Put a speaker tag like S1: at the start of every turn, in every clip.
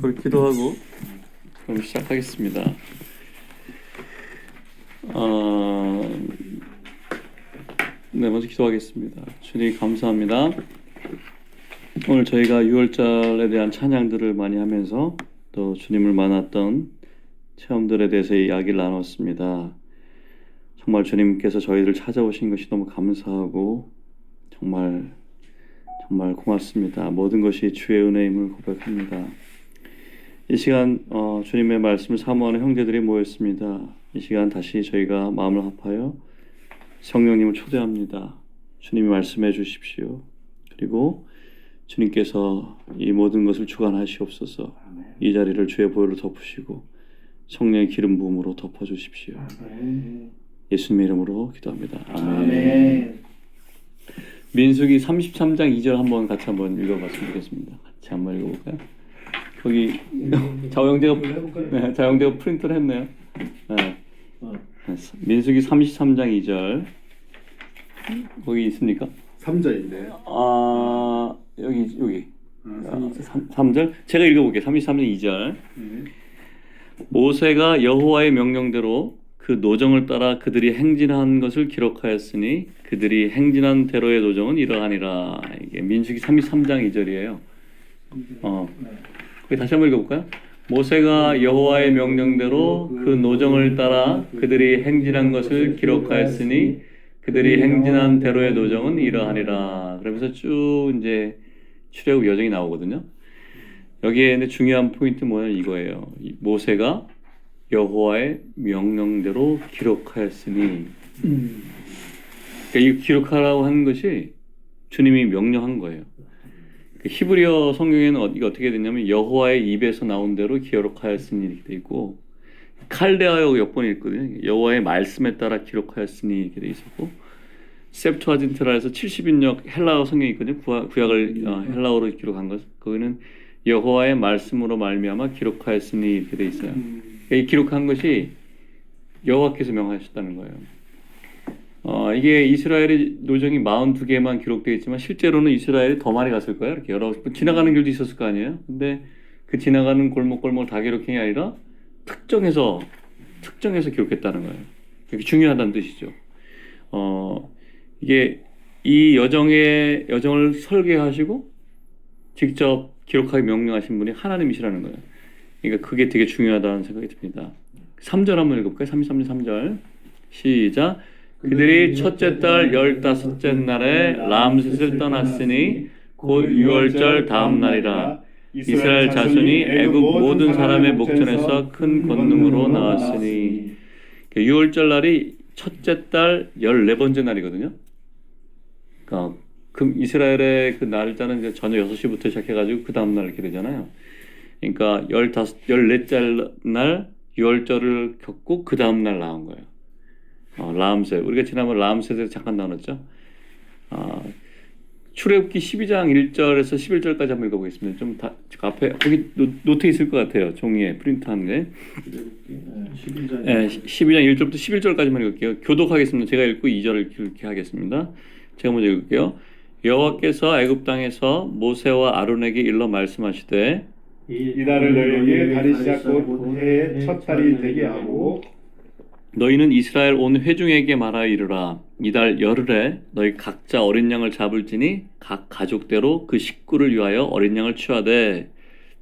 S1: 우리 기도하고 그럼 시작하겠습니다. 네, 먼저 기도하겠습니다. 주님 감사합니다. 오늘 저희가 6월절에 대한 찬양들을 많이 하면서 또 주님을 만났던 체험들에 대해서 이야기를 나눴습니다. 정말 주님께서 저희를 찾아오신 것이 너무 감사하고 정말 고맙습니다. 모든 것이 주의 은혜임을 고백합니다. 이 시간 주님의 말씀을 사모하는 형제들이 모였습니다. 이 시간 다시 저희가 마음을 합하여 성령님을 초대합니다. 주님이 말씀해 주십시오. 그리고 주님께서 이 모든 것을 주관하시옵소서. 이 자리를 주의 보혈로 덮으시고 성령의 기름 부음으로 덮어주십시오. 예수님의 이름으로 기도합니다. 아멘. 민수기 33장 2절 같이 한번 읽어봤으면 좋겠습니다. 같이 한번 읽어볼까요? 거기 자영대가 프린트를 했네요. 네. 민수기 33장 2절 거기 있습니까?
S2: 3절인데.
S1: 여기 3절 제가 읽어볼게요. 33장 2절. 모세가 여호와의 명령대로 그 노정을 따라 그들이 행진한 것을 기록하였으니 그들이 행진한 대로의 노정은 이러하니라. 이게 민수기 33장 2절이에요. 다시 한번 읽어볼까요? 모세가 여호와의 명령대로 그 노정을 따라 그들이 행진한 것을 기록하였으니 그들이 행진한 대로의 노정은 이러하니라. 그러면서 쭉 이제 출애굽 여정이 나오거든요. 여기에 중요한 포인트 뭐냐면 이거예요. 모세가 여호와의 명령대로 기록하였으니 그러니까 이 기록하라고 하는 것이 주님이 명령한 거예요. 히브리어 성경에는 이게 어떻게 되냐면 여호와의 입에서 나온 대로 기록하였으니 이렇게 돼 있고 칼데아어 역본이 있거든요. 여호와의 말씀에 따라 기록하였으니 이렇게 돼 있었고 셉투아진트라 해서 70인역 헬라어 성경이 있거든요. 구약을 헬라어로 기록한 것 거기는 여호와의 말씀으로 말미암아 기록하였으니 이렇게 돼 있어요. 이 기록한 것이 여호와께서 명하셨다는 거예요. 이게 이스라엘의 노정이 42개만 기록되어 있지만 실제로는 이스라엘이 더 많이 갔을 거예요. 이렇게 여러 지나가는 길도 있었을 거 아니에요. 근데 그 지나가는 골목골목 다 기록한 게 아니라 특정해서 기록했다는 거예요. 그게 중요하다는 뜻이죠. 이게 이 여정을 설계하시고 직접 기록하기 명령하신 분이 하나님이시라는 거예요. 그러니까 그게 되게 중요하다는 생각이 듭니다. 3절 한번 읽어볼까요? 33절 3절 시작. 그들이 첫째 달 15째 날에 람셋을 떠났으니 곧 6월절 다음 날이라. 이스라엘 자손이 애굽 모든 사람의 목전에서 큰 권능으로 나왔으니 6월절 날이 첫째 달 14번째 날이거든요. 그러니까 이스라엘의 그 날짜는 이제 저녁 6시부터 시작해가지고 그 다음 날 이렇게 되잖아요. 그러니까 14째 날 6월절을 겪고 그 다음 날 나온 거예요. 람셋. 우리가 지난번 람셋에서 잠깐 나눴죠. 출애굽기 12장 1절에서 11절까지 한번 읽어보겠습니다. 좀 다 앞에 거기 노트 있을 것 같아요. 종이에 프린트한 게. 12장 1절부터 11절까지만 읽을게요. 교독하겠습니다. 제가 읽고 2절을 이렇게 하겠습니다. 제가 먼저 읽을게요. 여호와께서 애굽 땅에서 모세와 아론에게 일러 말씀하시되
S2: 이달을 너희에게 달이 시작 곧 해의 첫 달이 되게 하고
S1: 너희는 이스라엘 온 회중에게 말하여 이르라. 이달 열흘에 너희 각자 어린 양을 잡을지니 각 가족대로 그 식구를 위하여 어린 양을 취하되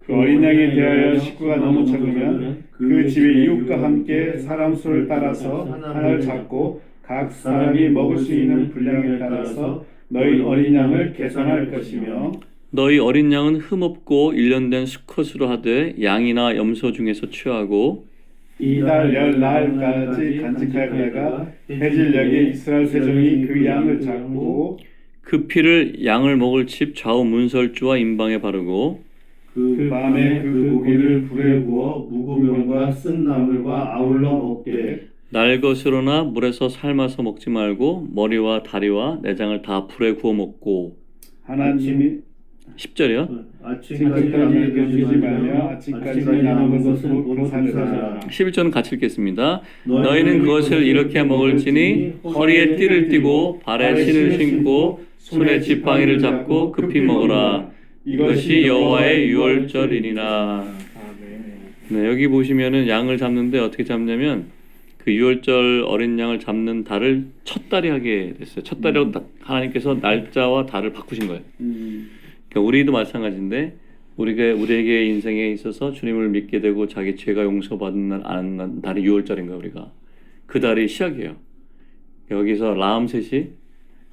S2: 그 어린 양에 대하여 식구가 너무 적으면 그 집의 이웃과 함께 사람 수를 따라서 하나를 잡고 각 사람이 먹을 수 있는 분량에 따라서 너희 어린 양을 계산할 것이며
S1: 너희 어린 양은 흠없고 일련된 수컷으로 하되 양이나 염소 중에서 취하고
S2: 이달 열날까지 간직하여다가 해질녘에 이스라엘 회중이 그 양을 잡고
S1: 그 피를 양을 먹을 집 좌우 문설주와 임방에 바르고
S2: 그 밤에 그 고기를 불에 구워 무고명과 쓴 나물과 아울러 먹되
S1: 날것으로나 물에서 삶아서 먹지 말고 머리와 다리와 내장을 다 불에 구워 먹고
S2: 하나님이
S1: 10절이요.
S2: 아침까지 남겨주지 말며 아침까지 남은 것을 불사르라.
S1: 11절은 같이 읽겠습니다. 너희는 그것을 이렇게 먹을지니 허리에 띠를 띠고 발에 신을 신고 손에 지팡이를 잡고 급히 먹으라. 이것이 여호와의 유월절이니라.
S2: 아멘.
S1: 네, 여기 보시면은 양을 잡는데 어떻게 잡냐면 그 유월절 어린 양을 잡는 달을 첫 달이 하게 됐어요. 첫 달이라고 하나님께서 날짜와 달을 바꾸신 거예요. 그러니까 우리도 마찬가지인데 우리에게 인생에 있어서 주님을 믿게 되고 자기 죄가 용서받는 날 아는 달이 유월절인가 우리가 그 달이 시작이에요. 여기서 라암셋이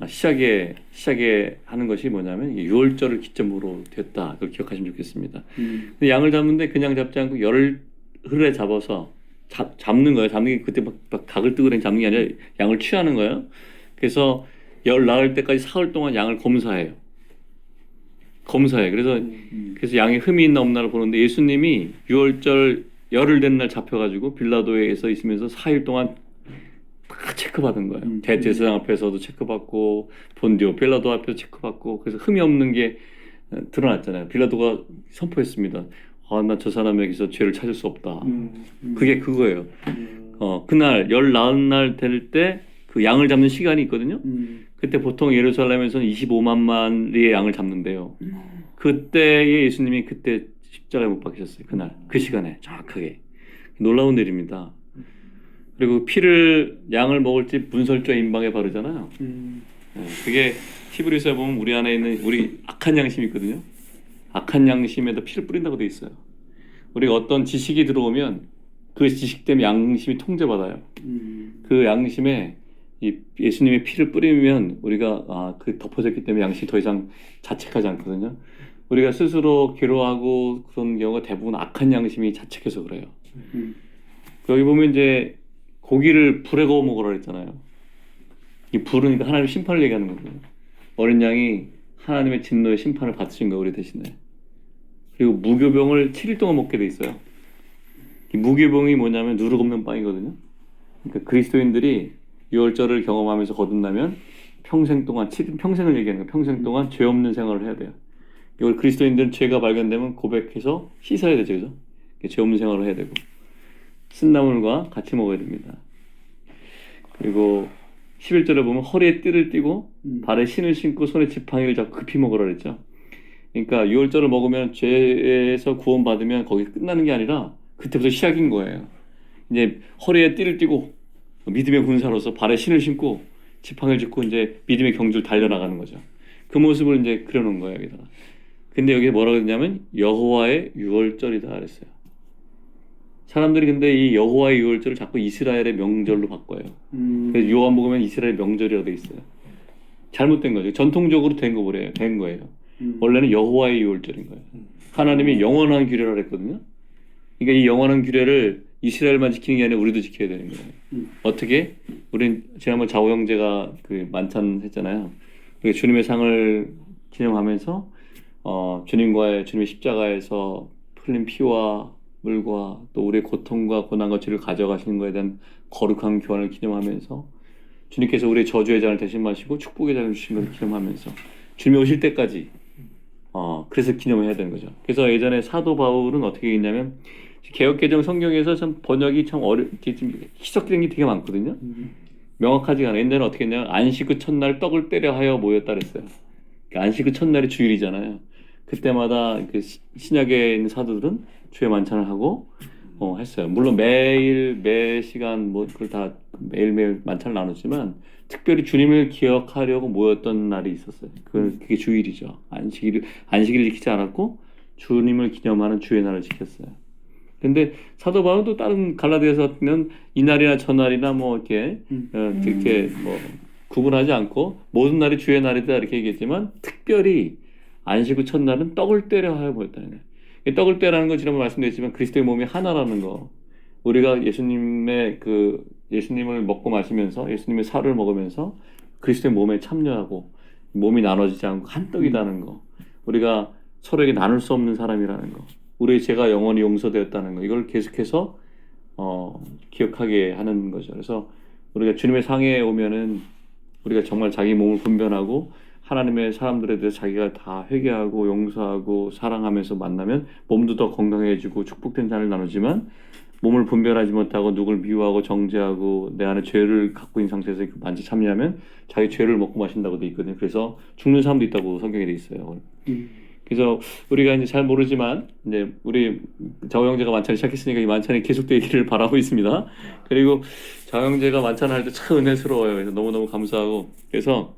S1: 시작에 하는 것이 뭐냐면 유월절을 기점으로 됐다. 그걸 기억하시면 좋겠습니다. 근데 양을 잡는데 그냥 잡지 않고 열흘에 잡아서 잡는 거예요. 잡는 게 그때 막 닭을 뜨고 잡는 게 아니라 양을 취하는 거예요. 그래서 열 나을 때까지 사흘 동안 양을 검사해요. 그래서 양에 흠이 있나 없나를 보는데 예수님이 유월절 열흘 된 날 잡혀가지고 빌라도에서 있으면서 4일 동안 다 체크받은 거예요. 대제사장 앞에서도 체크받고 본디오 빌라도 앞에서 체크받고 그래서 흠이 없는 게 드러났잖아요. 빌라도가 선포했습니다. 나 저 사람에게서 죄를 찾을 수 없다. 그게 그거예요. 그날 열 나은 날 될 때 그 양을 잡는 시간이 있거든요. 그때 보통 예루살렘에서는 25만 마리의 양을 잡는데요. 그때에 예수님이 그때 십자가에 못 박히셨어요. 그날 그 시간에 정확하게 놀라운 일입니다. 그리고 피를 양을 먹을지 문설주와 임방에 바르잖아요. 그게 히브리서에 보면 우리 안에 있는 우리 악한 양심이 있거든요. 악한 양심에다 피를 뿌린다고 돼 있어요. 우리가 어떤 지식이 들어오면 그 지식 때문에 양심이 통제받아요. 그 양심에 이 예수님의 피를 뿌리면 우리가 그 덮어졌기 때문에 양심이 더 이상 자책하지 않거든요. 우리가 스스로 괴로워하고 그런 경우가 대부분 악한 양심이 자책해서 그래요. 여기 보면 이제 고기를 불에 구워 먹으라 그랬잖아요. 이 불은 하나님 심판을 얘기하는 거거든요. 어린 양이 하나님의 진노의 심판을 받으신 거예요, 우리 대신에. 그리고 무교병을 7일 동안 먹게 돼 있어요. 이 무교병이 뭐냐면 누룩 없는 빵이거든요. 그러니까 그리스도인들이 유월절을 경험하면서 거듭나면 평생 동안 평생을 얘기하는 거예요. 평생 동안 죄 없는 생활을 해야 돼요. 우리 그리스도인들은 죄가 발견되면 고백해서 씻어야 되죠, 그죠? 죄 없는 생활을 해야 되고 쓴나물과 같이 먹어야 됩니다. 그리고 11절에 보면 허리에 띠를 띠고 발에 신을 신고 손에 지팡이를 잡고 급히 먹으라 그랬죠. 그러니까 유월절을 먹으면 죄에서 구원받으면 거기 끝나는 게 아니라 그때부터 시작인 거예요. 이제 허리에 띠를 띠고 믿음의 군사로서 발에 신을 신고 지팡이를 짚고 이제 믿음의 경주를 달려나가는 거죠. 그 모습을 이제 그려놓은 거예요, 여기다가. 근데 여기 뭐라고 했냐면 여호와의 유월절이다 그랬어요. 사람들이 근데 이 여호와의 유월절을 자꾸 이스라엘의 명절로 바꿔요. 그래서 요한복음에는 이스라엘 명절이라고 돼 있어요. 잘못된 거죠. 전통적으로 된 거예요. 원래는 여호와의 유월절인 거예요. 하나님이 영원한 규례라 그랬거든요. 그러니까 이 영원한 규례를 이스라엘만 지키는 게 아니라 우리도 지켜야 되는 거예요. 어떻게? 우린 지난번 자오 형제가 그 만찬 했잖아요. 주님의 상을 기념하면서 주님의 십자가에서 흘린 피와 물과 또 우리의 고통과 고난과 죄를 가져가시는 것에 대한 거룩한 교환을 기념하면서 주님께서 우리의 저주의 잔을 대신 마시고 축복의 잔을 주신 것을 기념하면서 주님이 오실 때까지 그래서 기념을 해야 되는 거죠. 그래서 예전에 사도 바울은 어떻게 했냐면 개역개정 성경에서 참 번역이 참 희석된 게 되게 많거든요. 명확하지가 않아요. 옛날에는 어떻게 했냐면 안식 후 첫날 떡을 때려 하여 모였다 그랬어요. 그러니까 안식 후 첫날이 주일이잖아요. 그때마다 그 신약에 있는 사도들은 주의 만찬을 하고 했어요. 물론 매 시간 그걸 다 매일매일 만찬을 나눴지만 특별히 주님을 기억하려고 모였던 날이 있었어요. 그게 주일이죠. 안식일을 지키지 않았고 주님을 기념하는 주의 날을 지켰어요. 근데 사도 바울은 또 다른 갈라디아서는 이날이나 저날이나 이렇게 구분하지 않고 모든 날이 주의 날이다 이렇게 얘기했지만 특별히 안식 후 첫날은 떡을 때려 하여 모였다는 거예요. 떡을 때라는 건 지난번 말씀드렸지만 그리스도의 몸이 하나라는 거. 우리가 예수님을 먹고 마시면서 예수님의 살을 먹으면서 그리스도의 몸에 참여하고 몸이 나눠지지 않고 한 떡이라는 거. 우리가 서로에게 나눌 수 없는 사람이라는 거. 우리의 죄가 영원히 용서되었다는 거. 이걸 계속해서 기억하게 하는 거죠. 그래서 우리가 주님의 상에 오면은 우리가 정말 자기 몸을 분별하고 하나님의 사람들에 대해서 자기가 다 회개하고 용서하고 사랑하면서 만나면 몸도 더 건강해지고 축복된 잔을 나누지만 몸을 분별하지 못하고 누굴 미워하고 정죄하고 내 안에 죄를 갖고 있는 상태에서 만지 참여하면 자기 죄를 먹고 마신다고 돼 있거든요. 그래서 죽는 사람도 있다고 성경에 돼 있어요. 그래서 우리가 이제 잘 모르지만 이제 우리 저 형제가 만찬을 시작했으니까 이 만찬이 계속되기를 바라고 있습니다. 그리고 저 형제가 만찬할 때 참 은혜스러워요. 그래서 너무너무 감사하고 그래서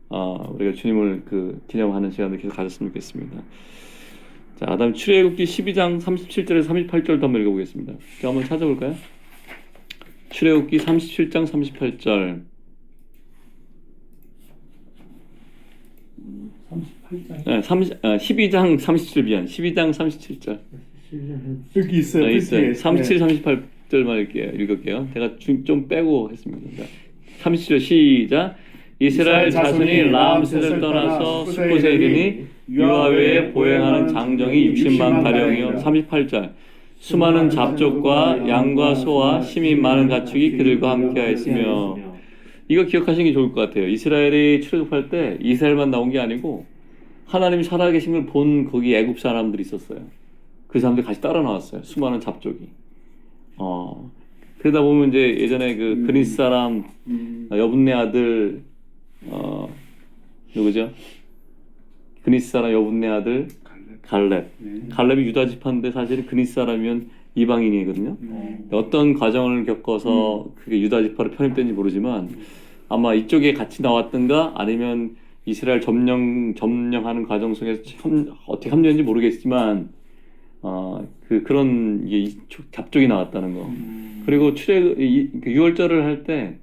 S1: 우리가 주님을 그 기념하는 시간을 계속 가졌으면 좋겠습니다. 자, 그다음 출애굽기 12장 37절에서 38절도 한번 읽어보겠습니다. 한번 찾아볼까요? 출애굽기 37장 38절.
S3: 38장.
S1: 네, 12장 37절 미안. 12장 37절.
S2: 여기 있어요.
S1: 있어요.
S2: 끝에.
S1: 37, 38절만 읽을게요. 제가 좀 빼고 했습니다. 37절 시작. 이스라엘 자손이 라암셋을 떠나서 수곳에 이르니 유아외에 보행하는 장정이 60만 가량이요. 38절. 수많은 잡족과 양과 소와 심이 많은 가축이 그들과 함께하였으며. 이거 기억하시는 게 좋을 것 같아요. 이스라엘이 출애굽할 때 이스라엘만 나온 게 아니고 하나님이 살아계신 걸 본 거기 애굽 사람들이 있었어요. 그 사람들이 같이 따라 나왔어요. 수많은 잡족이. 그러다 보면 이제 예전에 그 그리스 사람 여분네 아들 누구죠? 그리스 사람 여분네 아들 갈렙. 갈렙이 유다 지파인데 사실 그리스 사람이면 이방인이거든요. 어떤 과정을 겪어서 그게 유다 지파로 편입된지 모르지만 아마 이쪽에 같이 나왔던가 아니면 이스라엘 점령하는 과정 속에서 어떻게 합류했는지 모르겠지만 그런 이게 잡족이 나왔다는 거. 그리고 유월절을 할 때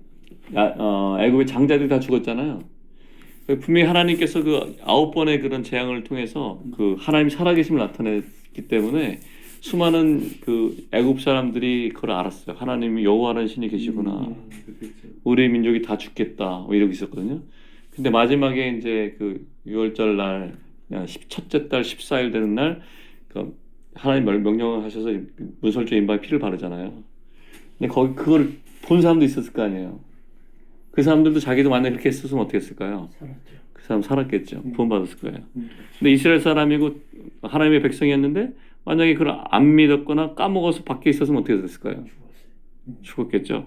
S1: 애굽의 장자들이 다 죽었잖아요. 분명히 하나님께서 그 9번의 그런 재앙을 통해서 그 하나님이 살아계심을 나타냈기 때문에 수많은 그 애굽 사람들이 그걸 알았어요. 하나님이 여호와라는 신이 계시구나. 우리 민족이 다 죽겠다. 뭐 이러고 있었거든요. 근데 마지막에 이제 그 6월절 날 첫째 달 14일 되는 날 그 하나님 명령을 하셔서 문설주 인방에 피를 바르잖아요. 근데 거기 그걸 본 사람도 있었을 거 아니에요. 그 사람들도 자기도 만약에 그렇게 했었으면 어떻게 했을까요?
S3: 살았죠.
S1: 그 사람 살았겠죠. 구원받았을 거예요. 근데 이스라엘 사람이고 하나님의 백성이었는데 만약에 그걸 안 믿었거나 까먹어서 밖에 있었으면 어떻게 됐을까요? 죽었겠죠.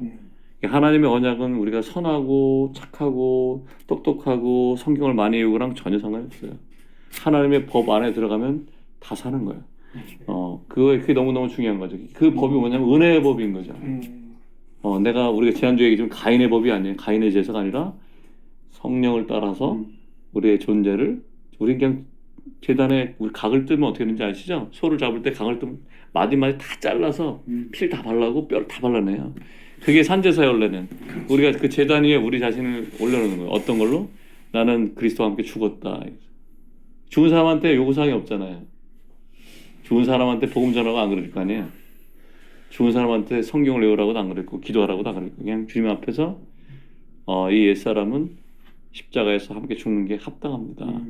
S1: 하나님의 언약은 우리가 선하고 착하고 똑똑하고 성경을 많이 외우고랑 전혀 상관이 없어요. 하나님의 법 안에 들어가면 다 사는 거예요. 그게 너무너무 중요한 거죠. 그 법이 뭐냐면 은혜의 법인 거죠. 우리가 지난주에 얘기했지만 가인의 법이 아니에요. 가인의 제사가 아니라 성령을 따라서 우리의 존재를 우리 그냥 제단에 우리 각을 뜨면 어떻게 되는지 아시죠? 소를 잡을 때 각을 뜨면 마디마디 다 잘라서 피를 다 발라고 뼈를 다 발라내요. 그게 산제사의 원래는 우리가 그 제단 위에 우리 자신을 올려놓는 거예요. 어떤 걸로? 나는 그리스도와 함께 죽었다. 죽은 사람한테 요구사항이 없잖아요. 죽은 사람한테 복음 전하고 안 그럴 거 아니에요. 죽은 사람한테 성경을 외우라고도 안 그랬고 기도하라고도 안 그랬고 그냥 주님 앞에서 이 옛사람은 십자가에서 함께 죽는 게 합당합니다.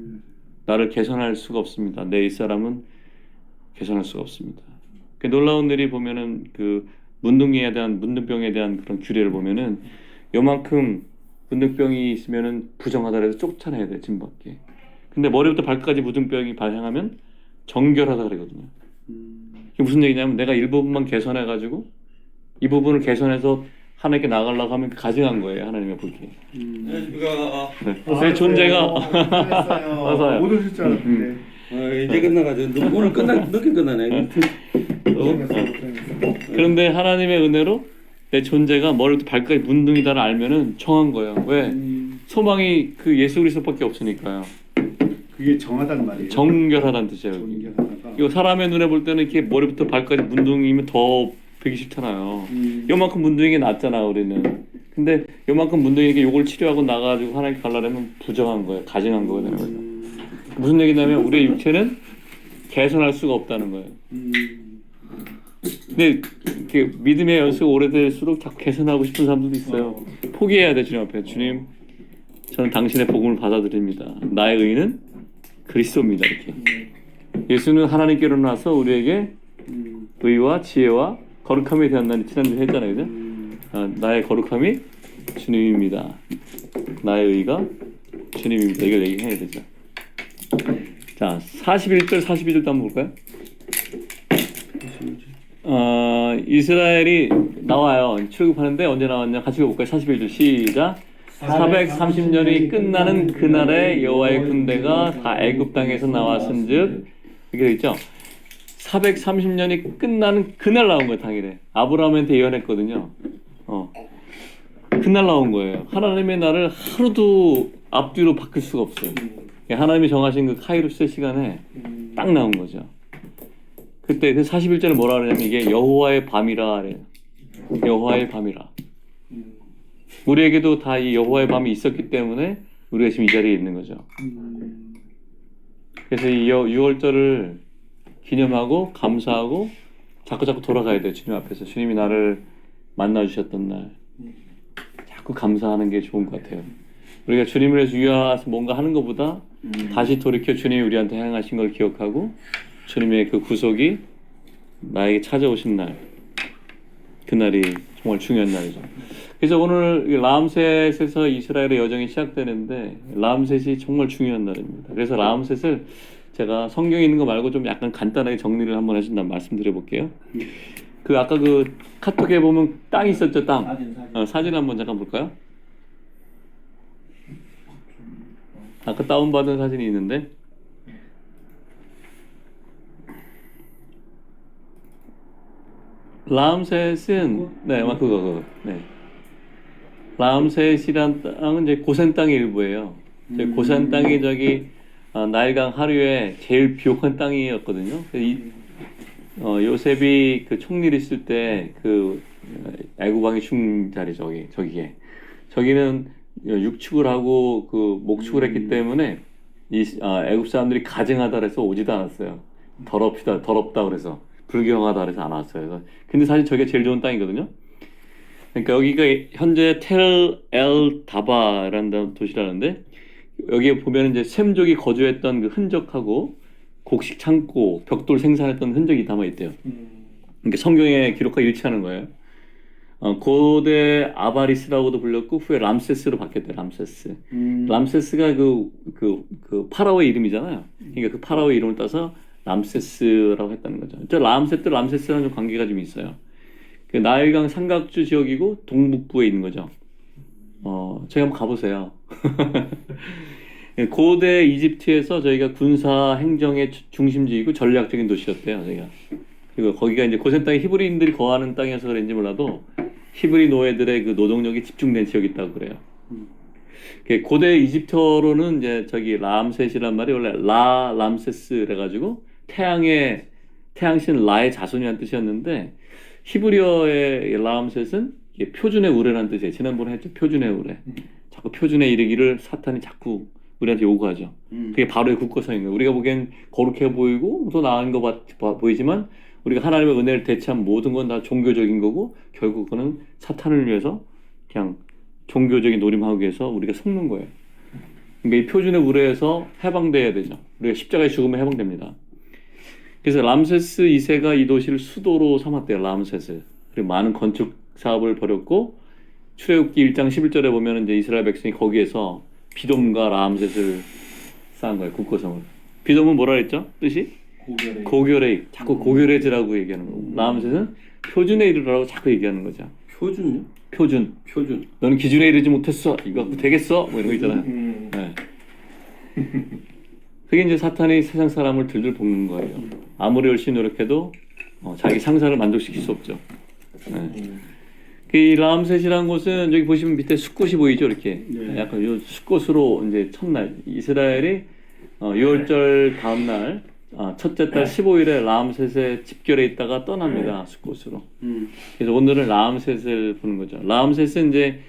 S1: 나를 개선할 수가 없습니다. 내 옛사람은 개선할 수가 없습니다. 그 놀라운 일이 보면은 그 문둥병에 대한 그런 규례를 보면은 요만큼 문둥병이 있으면은 부정하더라도 쫓아내야 돼, 집 밖에. 근데 머리부터 발끝까지 문둥병이 발생하면 정결하다 그러거든요. 이게 무슨 얘기냐면 내가 일부분만 개선해가지고 이 부분을 개선해서 하나님께 나가려고 하면 가증한 거예요. 하나님의 보기에. 내 존재가
S2: 맞아요. 못 오실 줄 알았는데.
S4: 이제 끝나가지고 오늘 늦게 끝나네.
S1: 그런데 하나님의 은혜로 내 존재가 머리부터 발끝까지 문둥이다를 알면은 청한 거예요. 왜? 소망이 그 예수 그리스도밖에 없으니까요.
S2: 그게 정하다는 말이에요.
S1: 정결하다는 뜻이에요. 여기.
S2: 정결하다가.
S1: 이거 사람의 눈에 볼 때는 이렇게 머리부터 발까지 문둥이면 더 보기 싫잖아요. 요만큼 문둥이게 낫잖아 우리는. 근데 요만큼 문둥이게 요걸 치료하고 나가지고 하나님께 가려면 부정한 거예요. 가증한 거가 되는 거죠. 무슨 얘기냐면 우리의 육체는 개선할 수가 없다는 거예요. 근데 이렇게 믿음의 연수가 오래될수록 자꾸 개선하고 싶은 사람들도 있어요. 포기해야 돼 주님 앞에. 주님, 저는 당신의 복음을 받아들입니다. 나의 의는 그리스도입니다. 이렇게. 예수는 하나님께로 나서 우리에게 의와 지혜와 거룩함에 대한 날이 지난주에 했잖아요. 그죠? 나의 거룩함이 주님입니다. 나의 의가 주님입니다. 이걸 얘기해야 되죠. 자, 41절, 42절도 한번 볼까요? 이스라엘이 나와요. 출애굽하는데 언제 나왔냐? 같이 볼까요? 41절 시작. 430년이 끝나는 그날에 여호와의 군대가 다 애굽 땅에서 나왔은즉 이렇게 돼 있죠. 430년이 끝나는 그날 나온 거예요. 당일에 아브라함한테 예언했거든요. 그날 나온 거예요. 하나님의 날을 하루도 앞뒤로 바꿀 수가 없어요. 하나님이 정하신 그 카이로스의 시간에 딱 나온 거죠. 그때 그 41절에 뭐라 그러냐면 이게 여호와의 밤이라 그래요. 여호와의 밤이라. 우리에게도 다 이 여호와의 밤이 있었기 때문에 우리가 지금 이 자리에 있는 거죠. 그래서 이 6월절을 기념하고 감사하고 자꾸 돌아가야 돼요. 주님 앞에서. 주님이 나를 만나주셨던 날. 자꾸 감사하는 게 좋은 것 같아요. 우리가 주님을 위해서 위하서 뭔가 하는 것보다 다시 돌이켜 주님이 우리한테 행하신 걸 기억하고 주님의 그 구속이 나에게 찾아오신 날, 그날이 정말 중요한 날이죠. 그래서 오늘 라암셋에서 이스라엘의 여정이 시작되는데 라암셋이 정말 중요한 날입니다. 그래서 라암셋을 제가 성경에 있는 거 말고 좀 약간 간단하게 정리를 한번 해준다면 말씀드려 볼게요. 그 아까 그 카톡에 보면 땅이 있었죠, 땅. 사진 한번 잠깐 볼까요? 아까 다운받은 사진이 있는데 라암셋은 네, 그거. 네. 라암셋이란 땅은 이제 고센 땅의 일부예요. 고센 땅이 저기 나일강 하류에 제일 비옥한 땅이었거든요. 요셉이 그 총리를 있을 때 그 애굽 왕이 죽은 자리 저기에 저기는 육축을 하고 그 목축을 했기 때문에 애굽 사람들이 가증하다 그래서 오지도 않았어요. 더럽다 그래서 불경하다 그래서 안 왔어요. 근데 사실 저게 제일 좋은 땅이거든요. 그러니까 여기가 현재 텔 엘 다바라는 도시라는데 여기에 보면 이제 셈족이 거주했던 그 흔적하고 곡식 창고, 벽돌 생산했던 흔적이 담아 있대요. 그러니까 성경에 기록과 일치하는 거예요. 고대 아바리스라고도 불렸고 후에 람세스로 바뀌었대요. 람세스. 람세스가 그 파라오의 이름이잖아요. 그러니까 그 파라오의 이름을 따서 람세스라고 했다는 거죠. 저 람세스랑 좀 관계가 좀 있어요. 그 나일강 삼각주 지역이고 동북부에 있는 거죠. 저희 한번 가보세요. 고대 이집트에서 저희가 군사 행정의 중심지이고 전략적인 도시였대요. 저희가. 그리고 거기가 이제 고센 땅에 히브리인들이 거하는 땅이어서 그런지 몰라도 히브리 노예들의 그 노동력이 집중된 지역이 있다고 그래요. 고대 이집트어로는 이제 저기 람셋이란 말이 원래 람세스 그래가지고 태양신 라의 자손이라는 뜻이었는데 히브리어의 람셋은 이게 표준의 우레라는 뜻이에요. 지난번에 했죠. 표준의 우레. 자꾸 표준에 이르기를 사탄이 자꾸 우리한테 요구하죠. 그게 바로의 국고성인 거예요. 우리가 보기엔 거룩해 보이고 더 나은 거 보이지만 우리가 하나님의 은혜를 대체한 모든 건 다 종교적인 거고 결국 그는 사탄을 위해서 그냥 종교적인 노림하기 위해서 우리가 속는 거예요. 그러니까 이 표준의 우레에서 해방돼야 되죠. 우리가 십자가의 죽음에 해방됩니다. 그래서 람세스 2세가 이 도시를 수도로 삼았대요. 람세스. 그리고 많은 건축 사업을 벌였고 출애굽기 1장 11절에 보면 이제 이스라엘 백성이 거기에서 비돔과 람셋을 쌓은 거예요. 국고성을. 비돔은 뭐라 그랬죠? 뜻이? 고결의 자꾸 고결해지라고 얘기하는 거고 람셋은 표준에 이르라고 자꾸 얘기하는 거죠.
S4: 표준요?
S1: 표준. 너는 기준에 이르지 못했어. 이거 갖고 되겠어? 뭐 이런 거 있잖아요. 네. 그게 이제 사탄이 세상 사람을 들들 볶는 거예요. 아무리 열심히 노력해도 자기 상사를 만족시킬 수 없죠. 네. 이 람셋이라는 곳은 여기 보시면 밑에 숫꽃이 보이죠, 이렇게. 네. 약간 요 숫꽃으로 이제 첫날 이스라엘이 6월절 다음 날 첫째 달 15일에 람셋의 집결에 있다가 떠납니다, 숫꽃으로. 그래서 오늘은 람셋을 보는 거죠. 람셋은 이제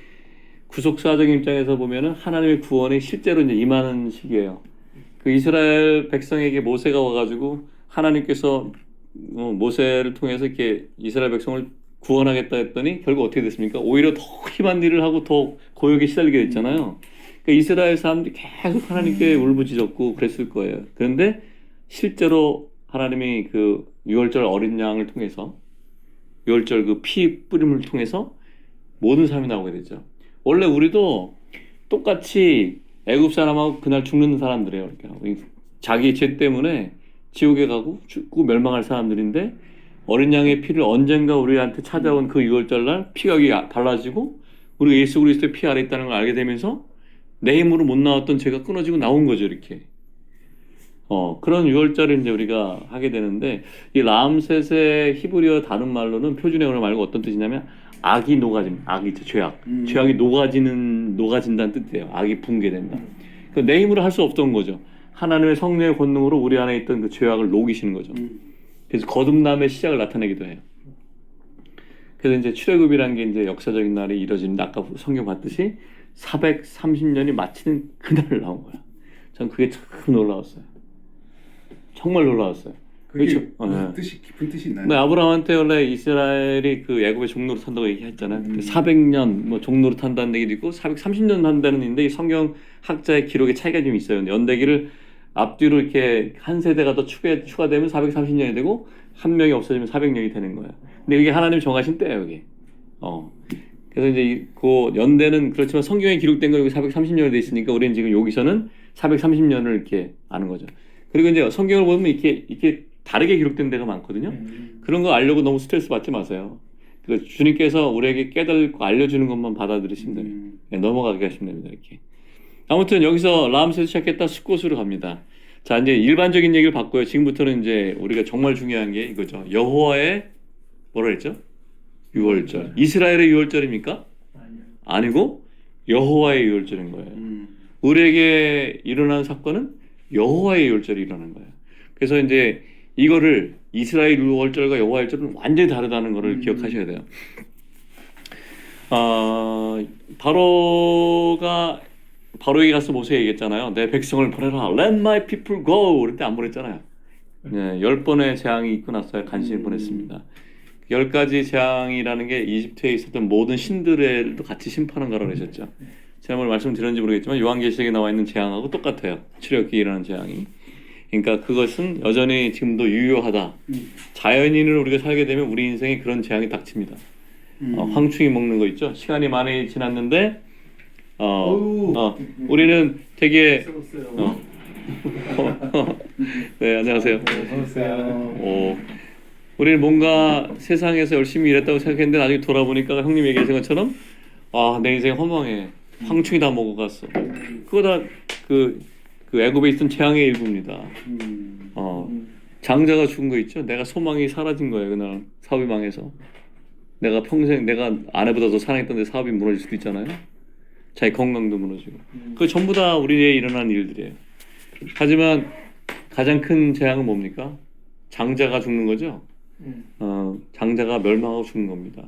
S1: 구속사적인 입장에서 보면은 하나님의 구원이 실제로 이제 임하는 시기예요. 그 이스라엘 백성에게 모세가 와가지고 하나님께서 모세를 통해서 이렇게 이스라엘 백성을 구원하겠다 했더니 결국 어떻게 됐습니까? 오히려 더 심한 일을 하고 더 고역에 시달리게 됐잖아요. 그러니까 이스라엘 사람들이 계속 하나님께 울부짖었고 그랬을 거예요. 그런데 실제로 하나님이 그 6월절 어린 양을 통해서 6월절 그 피 뿌림을 통해서 모든 사람이 나오게 되죠. 원래 우리도 똑같이 애굽 사람하고 그날 죽는 사람들이에요. 이렇게 자기 죄 때문에 지옥에 가고 죽고 멸망할 사람들인데 어린 양의 피를 언젠가 우리한테 찾아온 그 6월절 날 피가 달라지고 우리가 예수 그리스도의 피 아래 있다는 걸 알게 되면서 내 힘으로 못 나왔던 죄가 끊어지고 나온 거죠, 이렇게. 그런 유월절을 이제 우리가 하게 되는데, 이 라암셋의 히브리어 다른 말로는 표준어로 말고 어떤 뜻이냐면, 악이 악이죠, 죄악. 죄악이 녹아진다는 뜻이에요. 악이 붕괴된다. 내 힘으로 할 수 없던 거죠. 하나님의 성령의 권능으로 우리 안에 있던 그 죄악을 녹이시는 거죠. 그래서 거듭남의 시작을 나타내기도 해요. 그래서 이제 출애굽이라는 게 이제 역사적인 날이 이뤄지는데, 아까 성경 봤듯이 430년이 마치는 그날 나온 거야. 전 그게 참 놀라웠어요. 정말 놀라웠어요.
S2: 그게
S1: 그렇죠?
S2: 무슨 뜻이 깊은 뜻이 있나요?
S1: 근데 아브라함한테 원래 이스라엘이 그 애굽의 종로로 탄다고 얘기했잖아요. 그때 400년 뭐 종로로 탄다는 얘기도 있고 430년 한다는 얘기인데, 이 성경 학자의 기록에 차이가 좀 있어요. 연대기를 앞뒤로 이렇게 한 세대가 더 추가되면 430년이 되고 한 명이 없어지면 400년이 되는 거예요. 근데 이게 하나님 정하신 때예요, 이게. 그래서 이제 그 연대는 그렇지만 성경에 기록된 거 여기 430년이 돼 있으니까 우리는 지금 여기서는 430년을 이렇게 아는 거죠. 그리고 이제 성경을 보면 이렇게 다르게 기록된 데가 많거든요. 그런 거 알려고 너무 스트레스 받지 마세요. 그 주님께서 우리에게 깨달고 알려주는 것만 받아들이시면 돼요. 넘어가게 하시면 됩니다. 이렇게. 아무튼 여기서 라암셋을 시작했다 숫곳으로 갑니다. 자, 이제 일반적인 얘기를 바꿔요. 지금부터는 이제 우리가 정말 중요한 게 이거죠. 여호와의 뭐라 했죠? 유월절. 이스라엘의 유월절입니까? 아니고 여호와의 유월절인 거예요. 우리에게 일어난 사건은 여호와의 유월절이 일어나는 거예요. 그래서 이제 이거를 이스라엘 유월절과 여호와의 유월절은 완전히 다르다는 것을 기억하셔야 돼요. 바로에게 가서 모세에게 얘기했잖아요. 내 백성을 보내라. Let my people go. 그럴 때 안 보냈잖아요. 네, 10번의 재앙이 있고 나서 간신히 보냈습니다. 10가지 재앙이라는 게 이집트에 있었던 모든 신들도 같이 심판한 거라고 그러셨죠. 제가 뭘 말씀드렸는지 모르겠지만 요한계시록에 나와 있는 재앙하고 똑같아요. 출애굽기에 일어나는 재앙이. 그러니까 그것은 여전히 지금도 유효하다. 자연인을 우리가 살게 되면 우리 인생에 그런 재앙이 닥칩니다. 황충이 먹는 거 있죠. 시간이 많이 지났는데 우리는 되게 네, 안녕하세요. 우리는 뭔가 세상에서 열심히 일했다고 생각했는데 나중에 돌아보니까 형님 얘기하신 것처럼 내 인생 허망해. 황충이 다 먹어갔어. 그거 다 그 애굽에 있던 재앙의 일부입니다. 장자가 죽은 거 있죠. 내가 소망이 사라진 거예요. 그날 사업이 망해서. 내가 평생 내가 아내보다 더 사랑했던데 사업이 무너질 수도 있잖아요. 자기 건강도 무너지고. 그거 전부 다 우리에 일어난 일들이에요. 하지만 가장 큰 재앙은 뭡니까? 장자가 죽는 거죠. 장자가 멸망하고 죽는 겁니다.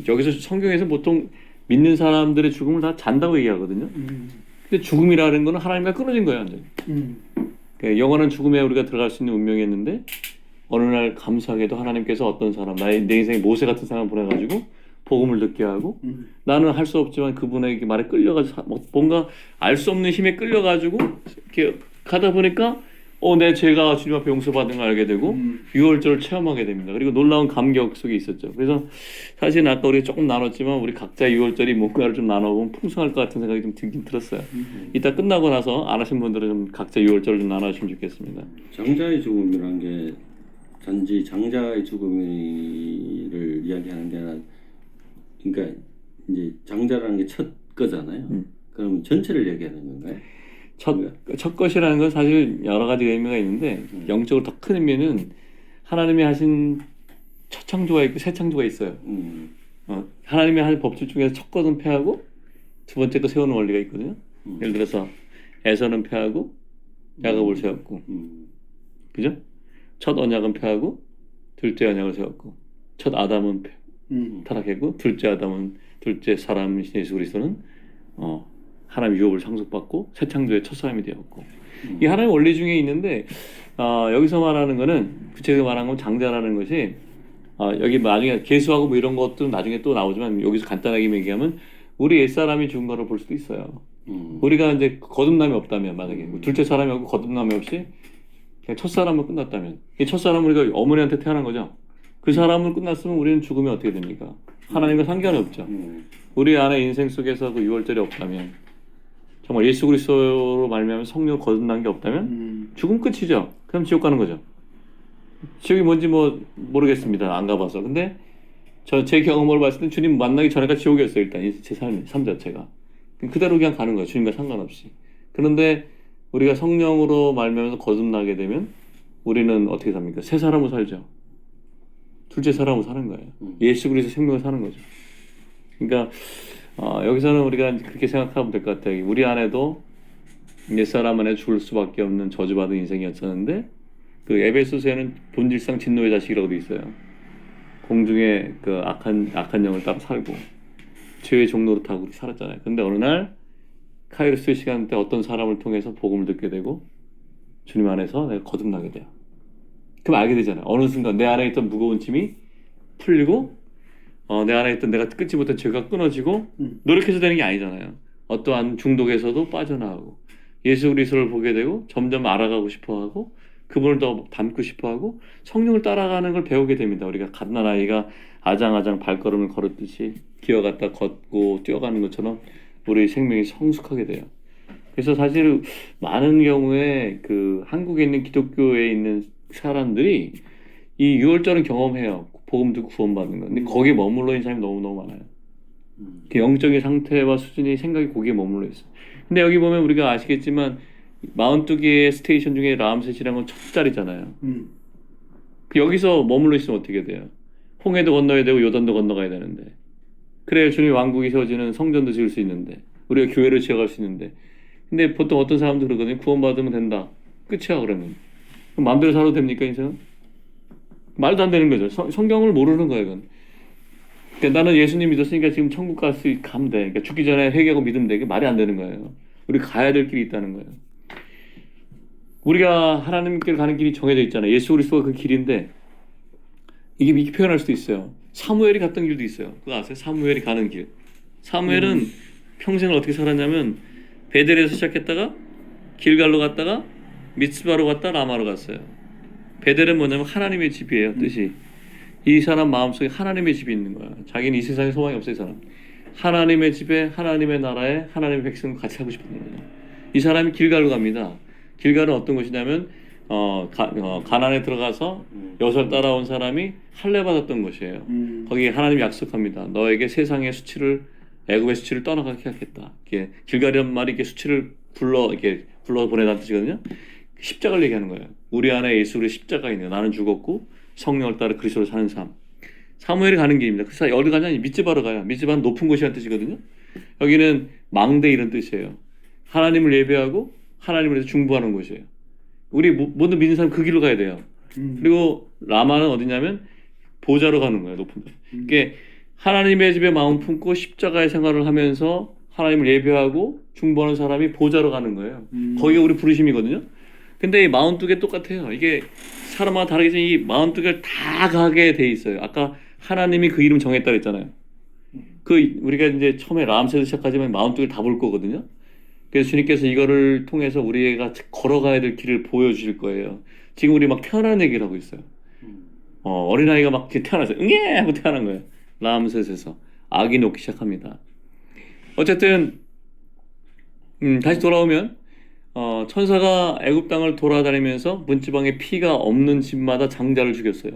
S1: 여기서 성경에서 보통 믿는 사람들의 죽음을 다 잔다고 얘기하거든요. 근데 죽음이라는 거는 하나님과 끊어진 거예요, 완전히. 그러니까 영원한 죽음에 우리가 들어갈 수 있는 운명이었는데 어느 날 감사하게도 하나님께서 어떤 사람, 내 인생에 모세 같은 사람을 보내가지고 복음을 듣게 하고 나는 할 수 없지만 그분에게 말에 끌려가지고 뭔가 알 수 없는 힘에 끌려가지고 이렇게 가다 보니까 내 죄가 주님 앞에 용서받은 걸 알게 되고 유월절을 체험하게 됩니다. 그리고 놀라운 감격 속에 있었죠. 그래서 사실 아까 우리가 조금 나눴지만 우리 각자 유월절이 뭔가를 좀 나눠보면 풍성할 것 같은 생각이 좀 들긴 들었어요. 이따 끝나고 나서 안 하신 분들은 좀 각자 유월절을 좀 나눠주시면 좋겠습니다.
S4: 장자의 죽음이란 게 단지 장자의 죽음을 이야기하는 게 아니라, 그러니까 이제 장자라는 게 첫 거잖아요. 그럼 전체를 얘기하는 건가요?
S1: 첫 것이라는 건 사실 여러 가지 의미가 있는데 영적으로 더 큰 의미는 하나님이 하신 첫 창조가 있고 새 창조가 있어요. 하나님이 하신 법칙 중에서 첫 것은 폐하고 두 번째 거 세우는 원리가 있거든요. 예를 들어서 에서는 폐하고 야곱을 세웠고, 그죠? 첫 언약은 폐하고 둘째 언약을 세웠고, 첫 아담은 타락했고 둘째 사람 예수 그리스도는 하나님 유업을 상속받고 새 창조의 첫 사람이 되었고, 이 하나님 원리 중에 있는데 여기서 말하는 거는 구체적으로 말하는 건 장자라는 것이 여기 나중에 계수하고 뭐 이런 것들은 나중에 또 나오지만 여기서 간단하게 얘기하면 우리 옛사람이 죽은 거를 볼 수도 있어요. 우리가 이제 거듭남이 없다면, 만약에 둘째 사람이 없고 거듭남이 없이 그냥 첫 사람은 끝났다면, 이 첫 사람은 우리가 어머니한테 태어난 거죠. 그 사람은 끝났으면 우리는 죽으면 어떻게 됩니까? 하나님과 상관이 없죠. 우리 안에 인생 속에서 그 유월절이 없다면, 정말 예수 그리스도로 말미암아 성령 거듭난 게 없다면 죽음 끝이죠. 그럼 지옥 가는 거죠. 지옥이 뭔지 모르겠습니다. 안 가봐서. 근데 제 경험을 봤을 때 주님 만나기 전에가 지옥이었어요. 일단 제 삶 자체가 그대로 그냥 가는 거예요. 주님과 상관없이. 그런데 우리가 성령으로 말미암아서 거듭나게 되면 우리는 어떻게 삽니까? 새 사람으로 살죠. 둘째 사람으로 사는 거예요. 예수 그리스도 생명을 사는 거죠. 그러니까 여기서는 우리가 그렇게 생각하면 될 것 같아요. 우리 안에도 옛사람 안에 죽을 수밖에 없는 저주받은 인생이었었는데 그 에베소서에는 본질상 진노의 자식이라고 돼 있어요. 공중에 그 악한 영을 따라 살고 죄의 종로로 타고 살았잖아요. 근데 어느 날 카이로스의 시간 때 어떤 사람을 통해서 복음을 듣게 되고 주님 안에서 내가 거듭나게 돼요. 그럼 알게 되잖아요. 어느 순간 내 안에 있던 무거운 짐이 풀리고 내 안에 있던 내가 끊지 못한 죄가 끊어지고 노력해서 되는 게 아니잖아요. 어떠한 중독에서도 빠져나가고 예수 그리스도를 보게 되고 점점 알아가고 싶어하고 그분을 더 닮고 싶어하고 성령을 따라가는 걸 배우게 됩니다. 우리가 갓난아이가 아장아장 발걸음을 걸었듯이 기어갔다 걷고 뛰어가는 것처럼 우리 생명이 성숙하게 돼요. 그래서 사실 많은 경우에 그 한국에 있는 기독교에 있는 사람들이 이 유월절은 경험해요. 복음 듣고 구원받는 거. 근데 거기에 머물러 있는 사람이 너무너무 많아요. 그 영적인 상태와 수준이 생각이 거기에 머물러 있어요. 근데 여기 보면 우리가 아시겠지만 42개의 스테이션 중에 라암셋이라는 건 첫 자리잖아요. 여기서 머물러 있으면 어떻게 돼요? 홍해도 건너야 되고 요단도 건너가야 되는데 그래야 주님 왕국이 세워지는 성전도 지을 수 있는데 우리가 교회를 지어갈 수 있는데 근데 보통 어떤 사람도 그러거든요. 구원받으면 된다. 끝이야 그러면. 그럼 마음대로 살아도 됩니까 인생은? 말도 안 되는 거죠. 성경을 모르는 거예요 이건. 그러니까 나는 예수님 믿었으니까 지금 천국 가면 돼. 그러니까 죽기 전에 회개하고 믿으면 돼. 이게 말이 안 되는 거예요. 우리 가야 될 길이 있다는 거예요. 우리가 하나님께 가는 길이 정해져 있잖아요. 예수 그리스도가 그 길인데 이게 이렇게 표현할 수도 있어요. 사무엘이 갔던 길도 있어요. 그거 아세요? 사무엘이 가는 길. 사무엘은 평생을 어떻게 살았냐면 베델에서 시작했다가 길갈로 갔다가 미츠바로 갔다 라마로 갔어요. 베델은 뭐냐면 하나님의 집이에요. 뜻이. 이 사람 마음속에 하나님의 집이 있는 거야. 자기는 이 세상에 소망이 없어요. 이 사람. 하나님의 집에 하나님의 나라에 하나님의 백성과 같이 하고 싶은 거예요. 이 사람이 길갈로 갑니다. 길갈은 어떤 곳이냐면 가나안에 들어가서 여설 따라온 사람이 할례 받았던 곳이에요. 거기에 하나님이 약속합니다. 너에게 세상의 수치를 애굽의 수치를 떠나가게 하겠다. 이게 길갈이란 말이 이렇게 수치를 불러 보내다는 뜻이거든요. 십자가를 얘기하는 거예요. 우리 안에 예수 그리스도의 십자가 있는 나는 죽었고 성령을 따라 그리스도로 사는 삶. 사무엘이 가는 길입니다. 그래서 어디 가냐? 미츠바로 가요. 미츠바는 높은 곳이라는 뜻이거든요. 여기는 망대 이런 뜻이에요. 하나님을 예배하고 하나님을 위해서 중보하는 곳이에요. 우리 모든 믿는 사람 그 길로 가야 돼요. 그리고 라마는 어디냐면 보좌로 가는 거예요. 높은 데. 그게 하나님의 집에 마음 품고 십자가의 생활을 하면서 하나님을 예배하고 중보하는 사람이 보좌로 가는 거예요. 거기가 우리 부르심이거든요. 근데 이 42개 똑같아요. 이게 사람마다 다르겠지만 이 42개를 다 가게 돼 있어요. 아까 하나님이 그 이름 정했다 그랬잖아요. 우리가 이제 처음에 라암셋에서 시작하지만 42개를 다 볼 거거든요. 그래서 주님께서 이거를 통해서 우리가 걸어가야 될 길을 보여주실 거예요. 지금 우리 막 태어나는 얘기를 하고 있어요. 어린아이가 막 태어나서 응애 하고 태어난 거예요. 라암셋에서 아기 놓기 시작합니다. 어쨌든 다시 돌아오면 천사가 애굽 땅을 돌아다니면서 문지방에 피가 없는 집마다 장자를 죽였어요.